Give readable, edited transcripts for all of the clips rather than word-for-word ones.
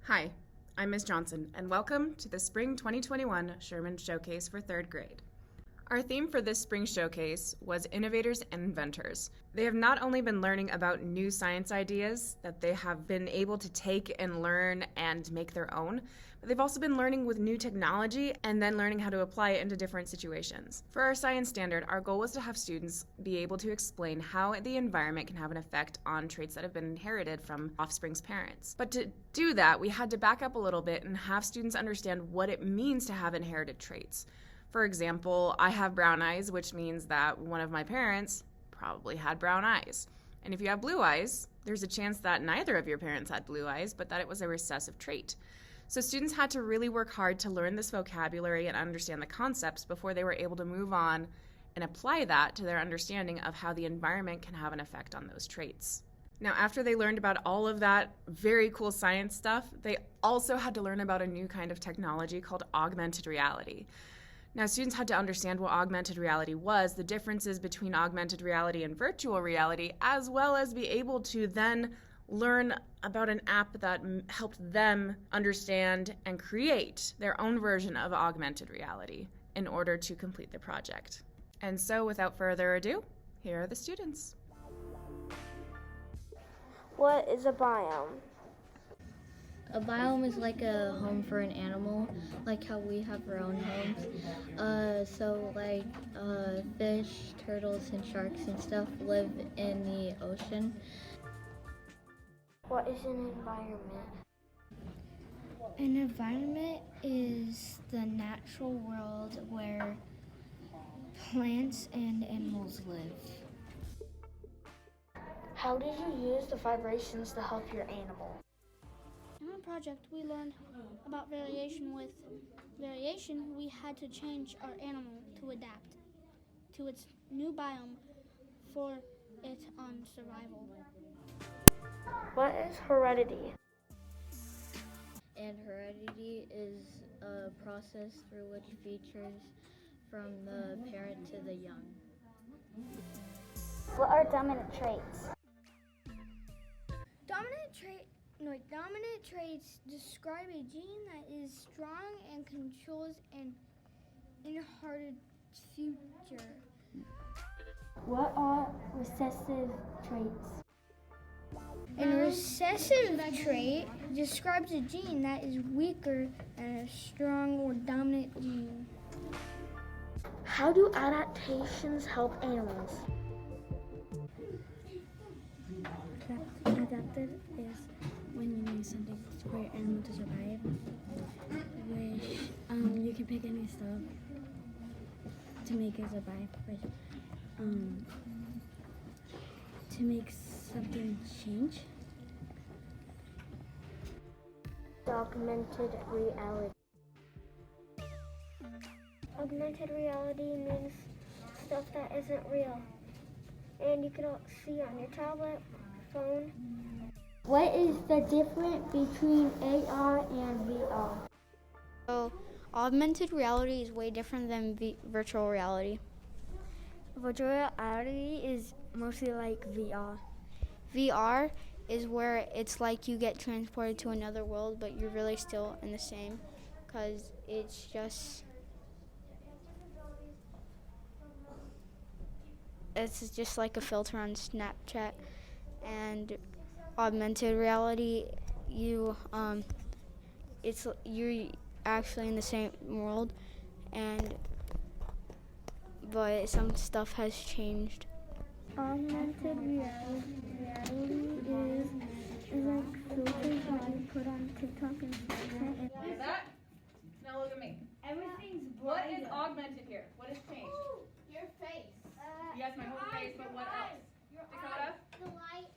Hi, I'm Ms. Johnson, and welcome to the Spring 2021 Sherman Showcase for 3rd grade. Our theme for this spring showcase was Innovators and Inventors. They have not only been learning about new science ideas that they have been able to take and learn and make their own, but they've also been learning with new technology and then learning how to apply it into different situations. For our science standard, our goal was to have students be able to explain how the environment can have an effect on traits that have been inherited from offspring's parents. But to do that, we had to back up a little bit and have students understand what it means to have inherited traits. For example, I have brown eyes, which means that one of my parents probably had brown eyes. And if you have blue eyes, there's a chance that neither of your parents had blue eyes, but that it was a recessive trait. So students had to really work hard to learn this vocabulary and understand the concepts before they were able to move on and apply that to their understanding of how the environment can have an effect on those traits. Now, after they learned about all of that very cool science stuff, they also had to learn about a new kind of technology called augmented reality. Now, students had to understand what augmented reality was, the differences between augmented reality and virtual reality, as well as be able to then learn about an app that helped them understand and create their own version of augmented reality in order to complete the project. And so, without further ado, here are the students. What is a biome? A biome is like a home for an animal, like how we have our own homes. Fish, turtles, and sharks and stuff live in the ocean. What is an environment? An environment is the natural world where plants and animals live. How did you use the vibrations to help your animal? In our project, we learned about variation. With variation, we had to change our animal to adapt to its new biome for its survival. What is heredity? And heredity is a process through which features from the parent to the young. What are dominant traits? Dominant traits describe a gene that is strong and controls an inherited future. What are recessive traits? A recessive trait describes a gene that is weaker than a strong or dominant gene. How do adaptations help animals? Adapted is when you need something for your animal to survive, which you can pick any stuff to make it survive, to make something change. Augmented reality. Augmented reality means stuff that isn't real, and you can see on your tablet, phone. What is the difference between AR and VR? So, augmented reality is way different than virtual reality. Virtual reality is mostly like VR. VR is where it's like you get transported to another world, but you're really still in the same, because it's just like a filter on Snapchat. And augmented reality, you're actually in the same world, but some stuff has changed. Augmented reality is like filters that you put on TikTok and Snapchat. Is that? Now look at me. Everything's What is augmented here? What has changed? Your face. Yes, my whole face, but what else? Dakota? The light.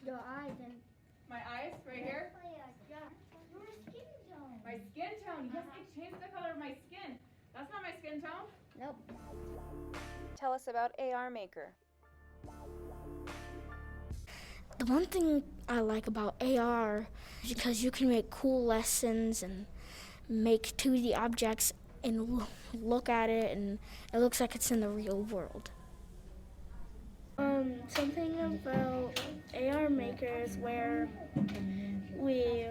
Your eyes and My eyes, right here? Your skin tone. My skin tone. Yes, it changed the color of my skin. That's not my skin tone. nope. Tell us about AR Maker. The one thing I like about AR is because you can make cool lessons and make 2D objects and look at it, and it looks like it's in the real world. Something about AR makers where we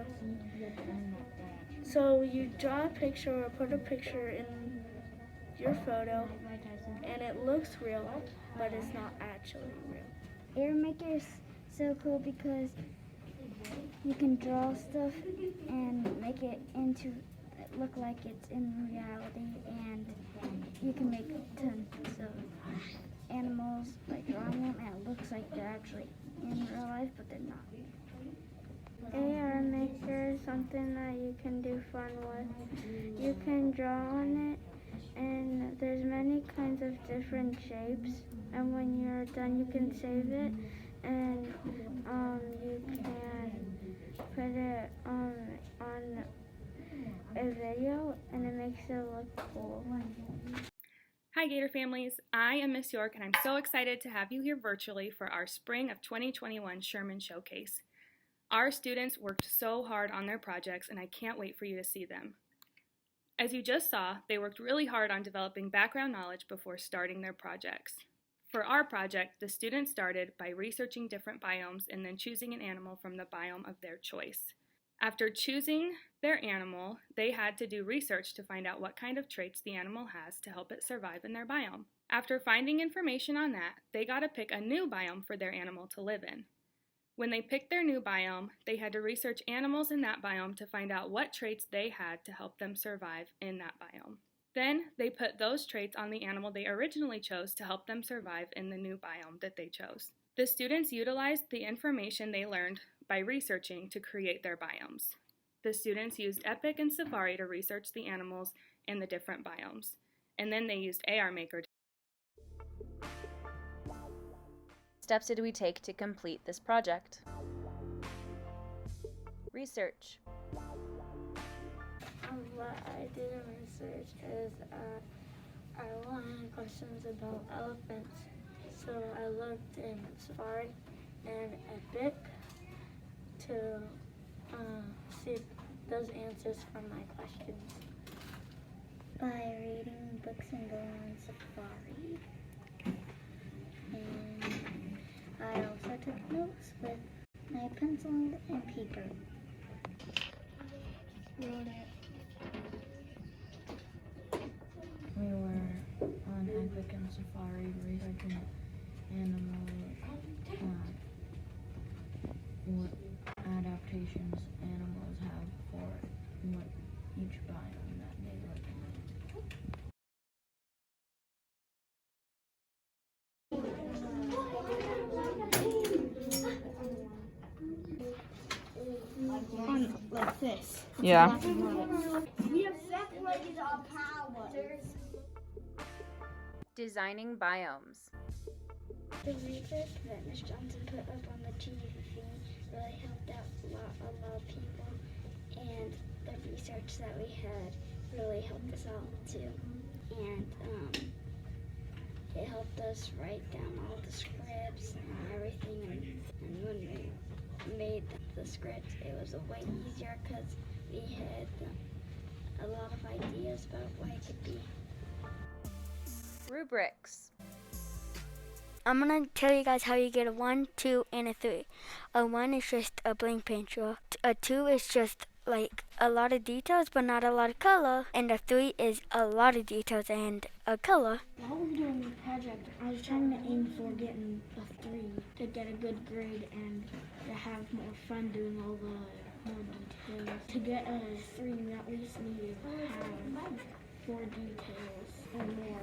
So you draw a picture or put a picture in your photo and it looks real, but it's not actually real. Air Maker is so cool because you can draw stuff and make it look like it's in reality, and you can make tons of animals by drawing them, and it looks like they're actually in real life, but they're not. AR Maker is something that you can do fun with. You can draw on it, and there's many kinds of different shapes, and when you're done you can save it, and you can put it on a video, and it makes it look cool. Hi Gator families, I am Miss York and I'm so excited to have you here virtually for our Spring of 2021 Sherman Showcase. Our students worked so hard on their projects and I can't wait for you to see them. As you just saw, they worked really hard on developing background knowledge before starting their projects. For our project, the students started by researching different biomes and then choosing an animal from the biome of their choice. After choosing their animal, they had to do research to find out what kind of traits the animal has to help it survive in their biome. After finding information on that, they got to pick a new biome for their animal to live in. When they picked their new biome, they had to research animals in that biome to find out what traits they had to help them survive in that biome. Then they put those traits on the animal they originally chose to help them survive in the new biome that they chose. The students utilized the information they learned by researching to create their biomes. The students used Epic and Safari to research the animals in the different biomes, and then they used AR Maker. Steps did we take to complete this project? Research. What I did in research is I wanted questions about elephants. So I looked in Safari and Epic to see those answers from my questions. By reading books and going on Safari. And I also took notes with my pencil and paper. We were on Epic and Safari researching animal, what adaptations animals have for what each biome that they live On like this. Yeah. We have separated our powers. Designing biomes. The research that Ms. Johnson put up on the TV really helped out a lot of people, and the research that we had really helped us out too. And it helped us write down all the scripts and everything, and when we made the scripts, it was way easier because we had a lot of ideas about what it could be. Rubrics. I'm gonna tell you guys how you get a 1, 2, and a 3. A 1 is just a blank picture. A 2 is just like a lot of details but not a lot of color. And a 3 is a lot of details and a color. While we were doing the project, I was trying to aim for getting a 3 to get a good grade and to have more fun doing all the more details. To get a 3, we at least need to have 4 details or more.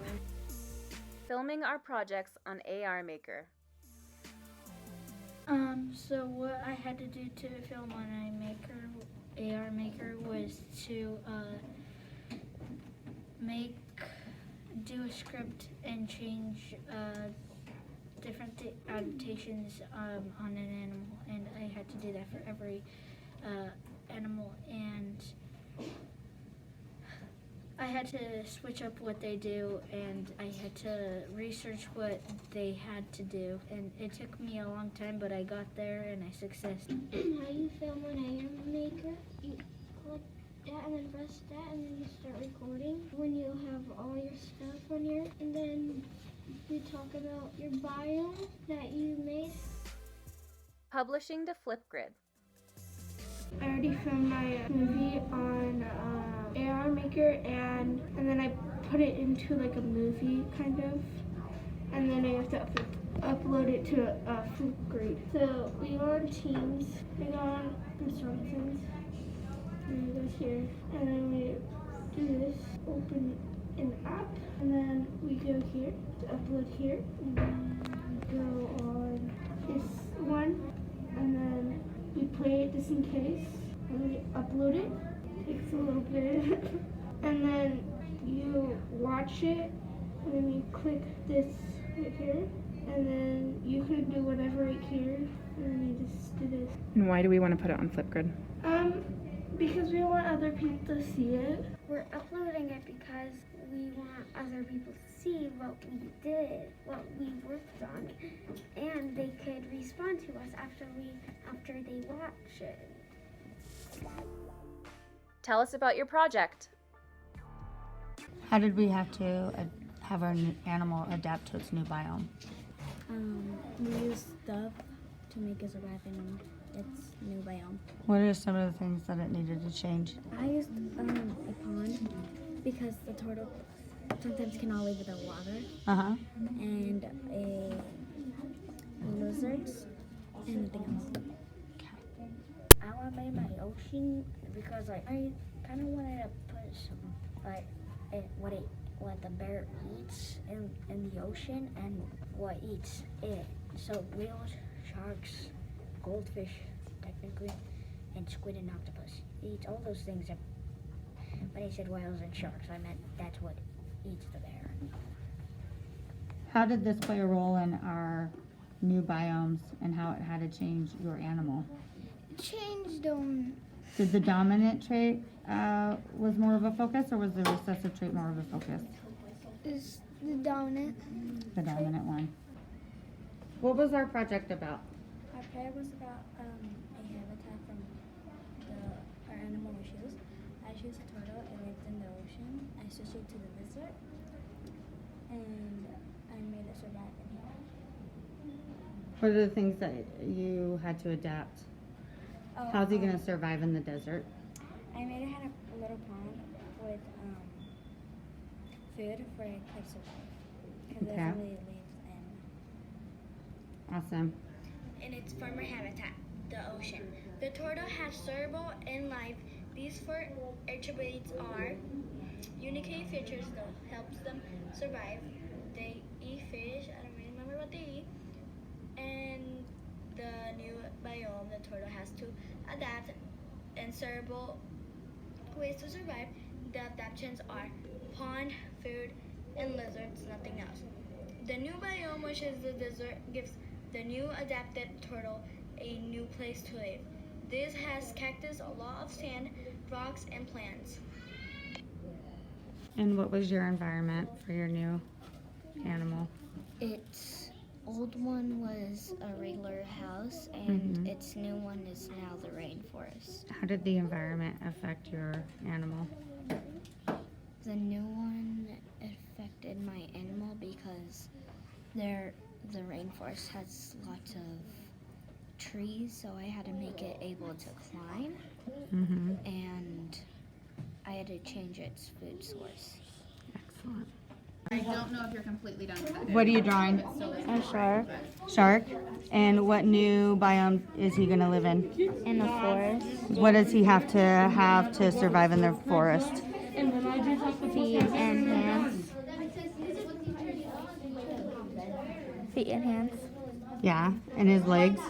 Filming our projects on AR Maker. So what I had to do to film on AR Maker was to do a script and change different adaptations on an animal, and I had to do that for every animal, and I had to switch up what they do, and I had to research what they had to do, and it took me a long time, but I got there and I succeeded. How you film an AR Maker? You click that and then press that, and then you start recording. When you have all your stuff on here, and then you talk about your biome that you made. Publishing to Flipgrid. I already filmed my movie on AR Maker, and then I put it into like a movie kind of, and then I have to upload it to Flipgrid. So we go on Teams, we go on Instructions, and we go here, and then we do this, open an app, and then we go here to upload here, and then we go on this one, and then we play it just in case, and we upload it. Takes a little bit, and then you watch it, and then you click this right here, and then you can do whatever right here, and then you just do this. And why do we want to put it on Flipgrid? Because we want other people to see it. We're uploading it because we want other people to see what we did, what we worked on, and they could respond to us after they watch it. Tell us about your project. How did we have to have our animal adapt to its new biome? We used stuff to make it survive in its new biome. What are some of the things that it needed to change? I used a pond because the turtle sometimes cannot live without water, and lizards, and anything else. I want to make my ocean because I kind of wanted to put some what the bear eats in the ocean and what eats it. So whales, sharks, goldfish, technically, and squid and octopus. It eats all those things. When I said whales and sharks, I meant that's what eats the bear. How did this play a role in our new biomes and how it had to change your animal? Changed Did the dominant trait was more of a focus, or was the recessive trait more of a focus? is the dominant. The dominant one. What was our project about? Our project was about a habitat from our animal we choose. I choose a turtle. It lived in the ocean. I switched it to the desert, and I made it survive in here. What are the things that you had to adapt? How's he going to survive in the desert? I made it had a little pond with food for it to survive because it really lives in. Awesome. In its former habitat, the ocean. The turtle has cerebral and life. These four attributes are unique features that helps them survive. They eat fish, I don't really remember what they eat. And the new biome, the turtle has to adapt in cerebral ways to survive. The adaptations are pond, food, and lizards, nothing else. The new biome, which is the desert, gives the new adapted turtle a new place to live. This has cactus, a lot of sand, rocks, and plants. And what was your environment for your new animal? Its old one was a regular house, and its new one is now the rainforest. How did the environment affect your animal? The new one affected my animal because the rainforest has lots of trees, so I had to make it able to climb, and I had to change its food source. Excellent. I don't know if you're completely done with that. What are you drawing? A shark. Shark. And what new biome is he going to live in? In the forest. What does he have to survive in the forest? Feet and hands. Feet and hands. Yeah, and his legs?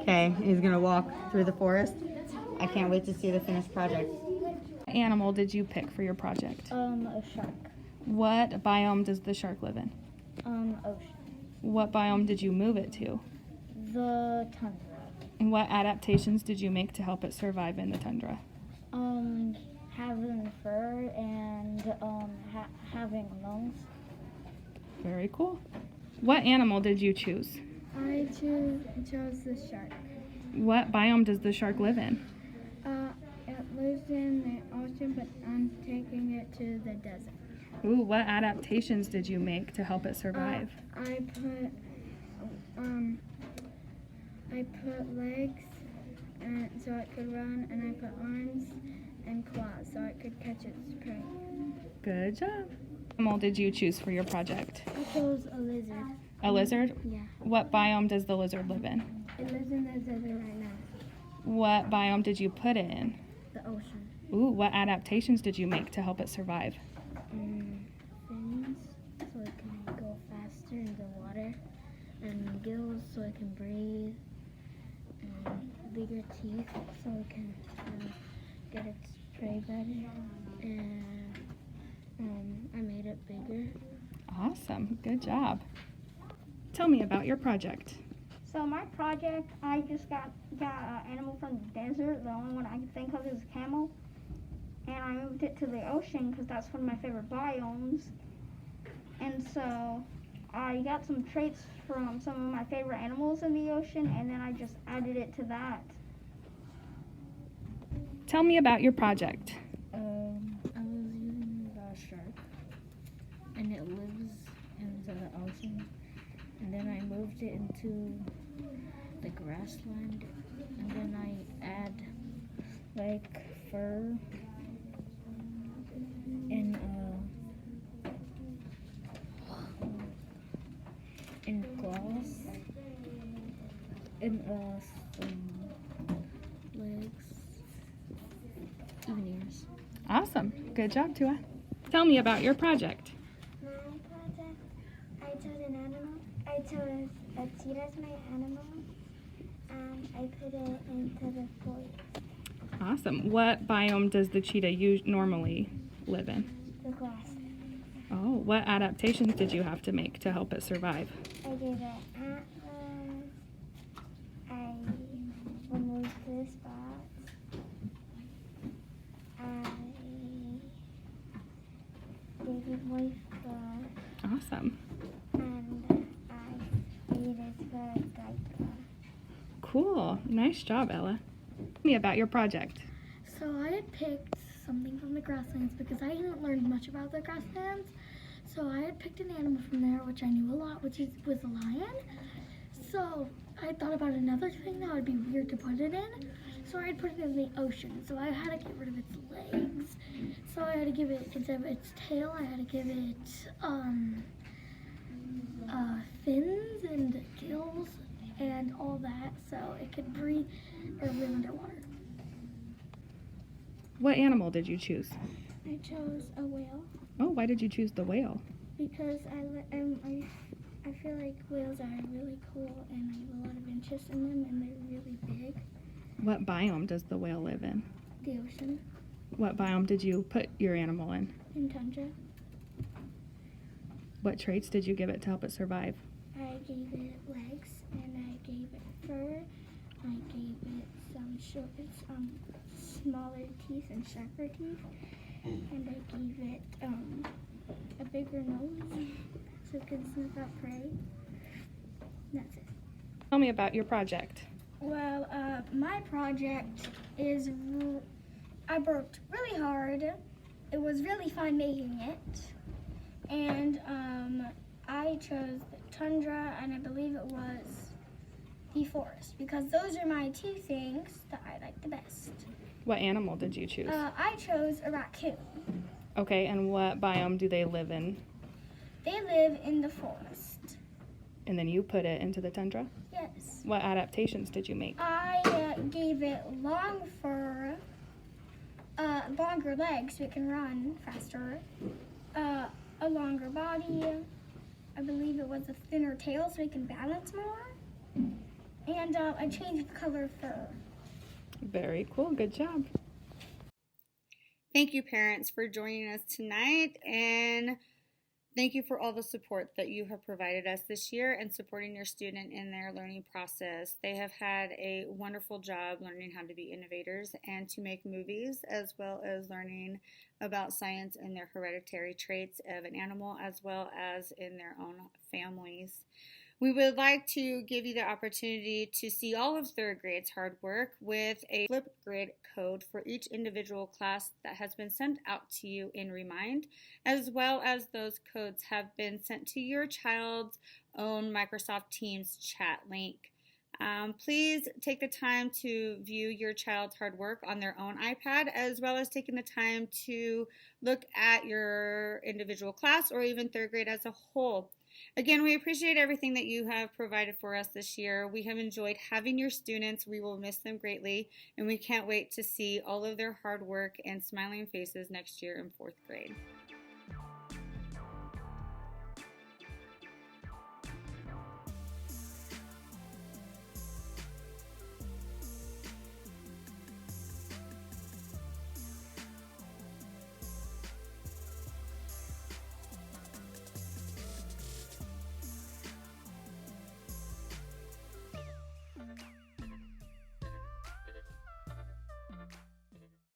Okay, he's going to walk through the forest. I can't wait to see the finished project. What animal did you pick for your project? A shark. What biome does the shark live in? Ocean. What biome did you move it to? The tundra. And what adaptations did you make to help it survive in the tundra? Having fur and having lungs. Very cool. What animal did you choose? I chose the shark. What biome does the shark live in? It lives in the ocean, but I'm taking it to the desert. Ooh, what adaptations did you make to help it survive? I put legs and so it could run, and I put arms and claws so it could catch its prey. Good job. What animal did you choose for your project? I chose a lizard. A lizard? Yeah. What biome does the lizard live in? It lives in the desert right now. What biome did you put it in? The ocean. Ooh, what adaptations did you make to help it survive? Fins so it can go faster in the water, and gills so it can breathe, and bigger teeth so it can get its prey better, and I made it bigger. Awesome. Good job. Tell me about your project. So my project, I just got an animal from the desert. The only one I can think of is a camel. And I moved it to the ocean because that's one of my favorite biomes. And so I got some traits from some of my favorite animals in the ocean, and then I just added it to that. Tell me about your project. I was using the shark, and it lives in the ocean. And then I moved it into the grassland, and then I add like fur and claws and some legs, even ears. Awesome. Good job, Tua. Tell me about your project. My project, I chose an animal. I chose a cheetah as my animal, and I put it into the forest. Awesome. What biome does the cheetah normally live in? The grass. Oh, what adaptations did you have to make to help it survive? I gave it antlers. I removed the spots. I gave it moist fur. Awesome. And I made its fur like Cool. Nice job, Ella. Tell me about your project. So I had picked something from the grasslands because I hadn't learned much about the grasslands. So I had picked an animal from there, which I knew a lot, was a lion. So I thought about another thing that would be weird to put it in. So I had put it in the ocean. So I had to get rid of its legs. So I had to give it, instead of its tail, I had to give it fins and gills and all that, so it could breathe or live underwater. What animal did you choose? I chose a whale Oh, why did you choose the whale? because I feel like whales are really cool and I have a lot of interest in them and they're really big. What biome does the whale live in? The ocean What biome did you put your animal in? and tundra. What traits did you give it to help it survive? I gave it legs and I gave it fur. I gave it smaller teeth and sharper teeth. And I gave it a bigger nose so it could sniff out prey. That's it. Tell me about your project. Well, my project is, I worked really hard. It was really fun making it. And I chose the tundra and I believe it was the forest because those are my two things that I like the best. What animal did you choose? I chose a raccoon. Okay, and what biome do they live in? They live in the forest. And then you put it into the tundra? Yes. What adaptations did you make? I gave it long fur, longer legs so it can run faster, a longer body, I believe it was a thinner tail so it can balance more, and I changed the color of fur. Very cool. Good job. Thank you, parents, for joining us tonight, and thank you for all the support that you have provided us this year and supporting your student in their learning process. They have had a wonderful job learning how to be innovators and to make movies, as well as learning about science and their hereditary traits of an animal, as well as in their own families. We would like to give you the opportunity to see all of third grade's hard work with a Flipgrid code for each individual class that has been sent out to you in Remind, as well as those codes have been sent to your child's own Microsoft Teams chat link. Please take the time to view your child's hard work on their own iPad, as well as taking the time to look at your individual class or even third grade as a whole. Again, we appreciate everything that you have provided for us this year. We have enjoyed having your students. We will miss them greatly, and we can't wait to see all of their hard work and smiling faces next year in fourth grade.